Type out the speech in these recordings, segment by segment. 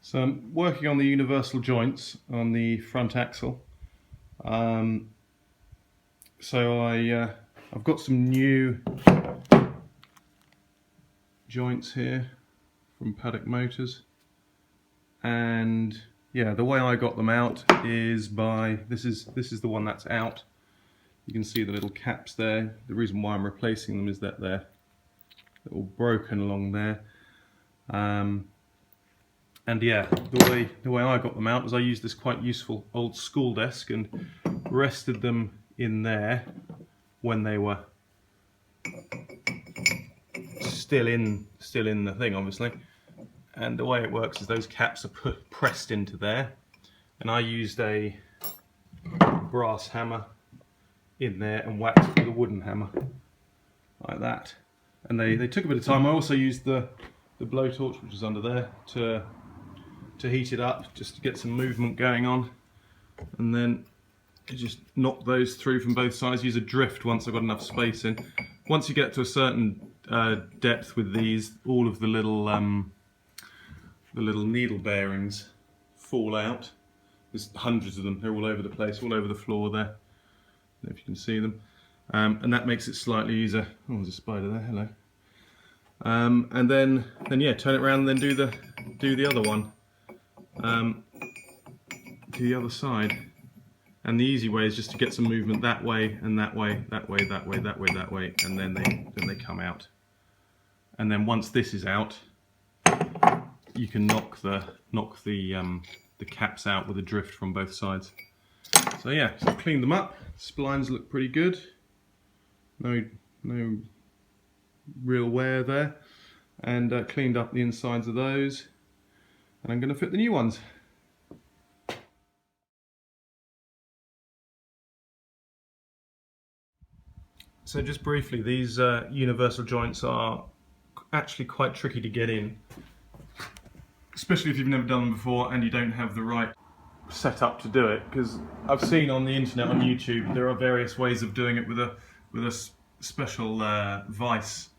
So I'm working on the universal joints on the front axle. I've got some new joints here from Paddock Motors, and yeah, the way I got them out is by this is the one that's out. You can see the little caps there. The reason why I'm replacing them is that they're all broken along there. And yeah, the way I got them out is I used this quite useful old school desk and rested them in there when they were still in the thing, obviously. And the way it works is those caps are pressed into there, and I used a brass hammer in there and whacked it with a wooden hammer like that. And they took a bit of time. I also used the blowtorch, which is under there, to heat it up, just to get some movement going on, and then just knock those through from both sides. Use a drift once I've got enough space in. Once you get to a certain depth with these, all of the little needle bearings fall out. There's hundreds of them. They're all over the place, all over the floor there. I don't know if you can see them, and that makes it slightly easier. Oh, there's a spider there. Hello. And then yeah, turn it around and then do the other one. To the other side, and the easy way is just to get some movement that way and that way, that way, that way, that way, that way, and then they come out. And then once this is out, you can knock the caps out with a drift from both sides. So yeah, so I've cleaned them up. Splines look pretty good. No real wear there, and cleaned up the insides of those. And I'm going to fit the new ones. So just briefly, these universal joints are actually quite tricky to get in, especially if you've never done them before and you don't have the right setup to do it. Because I've seen on the internet, on YouTube, there are various ways of doing it with a special vise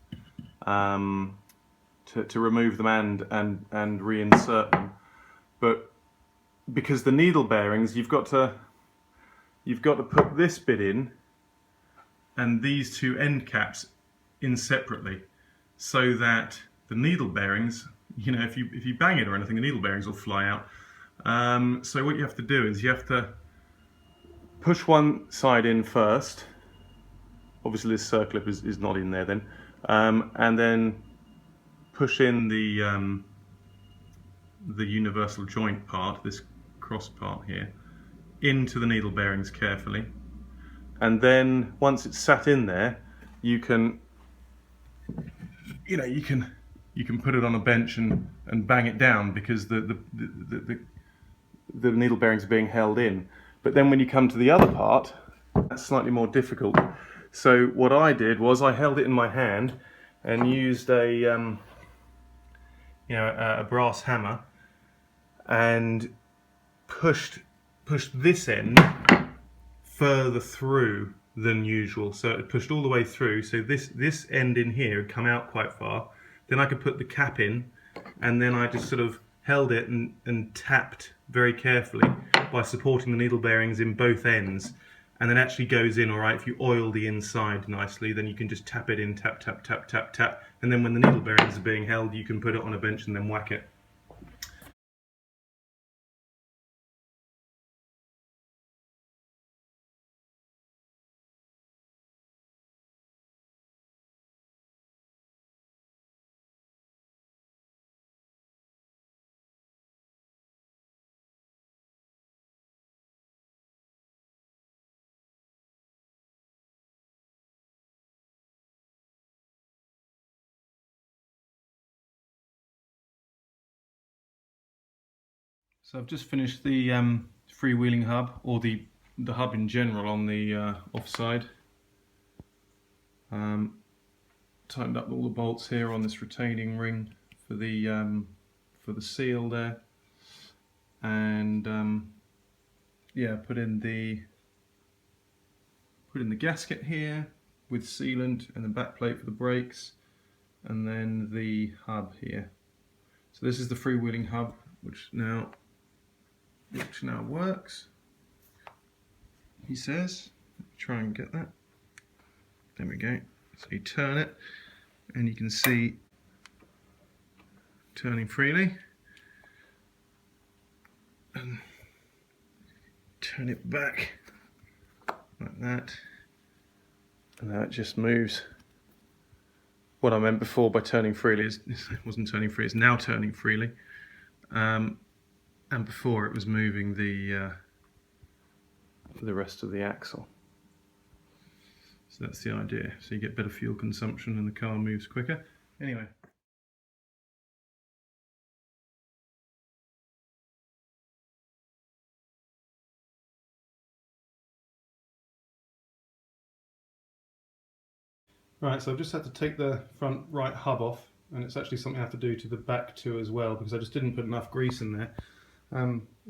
to remove them and reinsert them. But because the needle bearings, you've got to put this bit in and these two end caps in separately, so that the needle bearings, you know, if you bang it or anything, the needle bearings will fly out. So what you have to do is you have to push one side in first. Obviously this circlip is not in there then, and then push in the universal joint part, this cross part here, into the needle bearings carefully. And then once it's sat in there, you can put it on a bench and bang it down, because the needle bearings are being held in. But then when you come to the other part, that's slightly more difficult. So what I did was I held it in my hand and used a brass hammer and pushed this end further through than usual. So it pushed all the way through, so this end in here had come out quite far. Then I could put the cap in, and then I just sort of held it and tapped very carefully by supporting the needle bearings in both ends. And then actually goes in all right. If you oil the inside nicely, then you can just tap it in, tap, tap, tap, tap, tap. And then when the needle bearings are being held, you can put it on a bench and then whack it. So I've just finished the freewheeling hub, or the hub in general, on the offside. Tightened up all the bolts here on this retaining ring for the seal there, and yeah, put in the gasket here with sealant, and the back plate for the brakes, and then the hub here. So this is the freewheeling hub. which now works, he says. Let me try and get that. There we go. So you turn it and you can see turning freely, and turn it back like that, and now it just moves. What I meant before by turning freely is, it wasn't turning free, it's now turning freely, and before it was moving the rest of the axle. So that's the idea. So you get better fuel consumption and the car moves quicker. Anyway. Right, so I've just had to take the front right hub off, and it's actually something I have to do to the back too as well, because I just didn't put enough grease in there.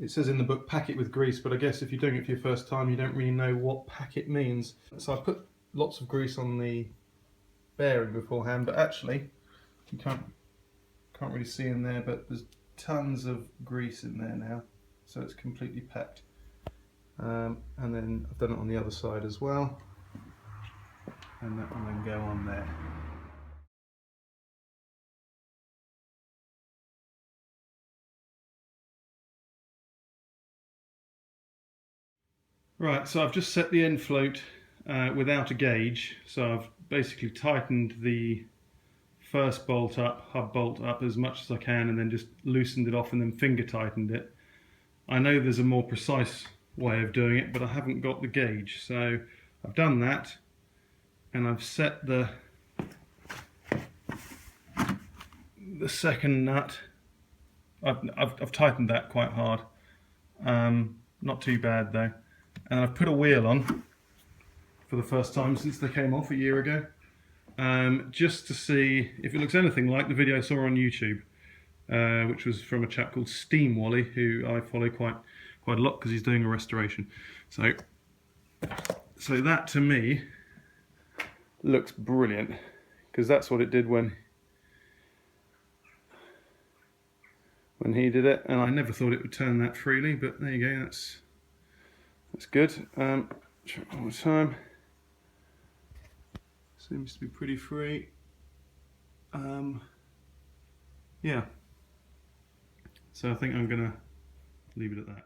It says in the book, pack it with grease, but I guess if you're doing it for your first time, you don't really know what pack it means. So I put lots of grease on the bearing beforehand, but actually, you can't really see in there, but there's tons of grease in there now, so it's completely packed. And then I've done it on the other side as well, and that will then go on there. Right, so I've just set the end float without a gauge, so I've basically tightened the first bolt up, hub bolt up as much as I can, and then just loosened it off and then finger tightened it. I know there's a more precise way of doing it, but I haven't got the gauge, so I've done that, and I've set the second nut. I've tightened that quite hard, not too bad though. And I've put a wheel on for the first time since they came off a year ago, just to see if it looks anything like the video I saw on YouTube, which was from a chap called Steam Wally, who I follow quite a lot because he's doing a restoration. So that to me looks brilliant, because that's what it did when he did it, and I never thought it would turn that freely, but there you go, that's good. Try it one more time. Seems to be pretty free. Yeah. So I think I'm gonna leave it at that.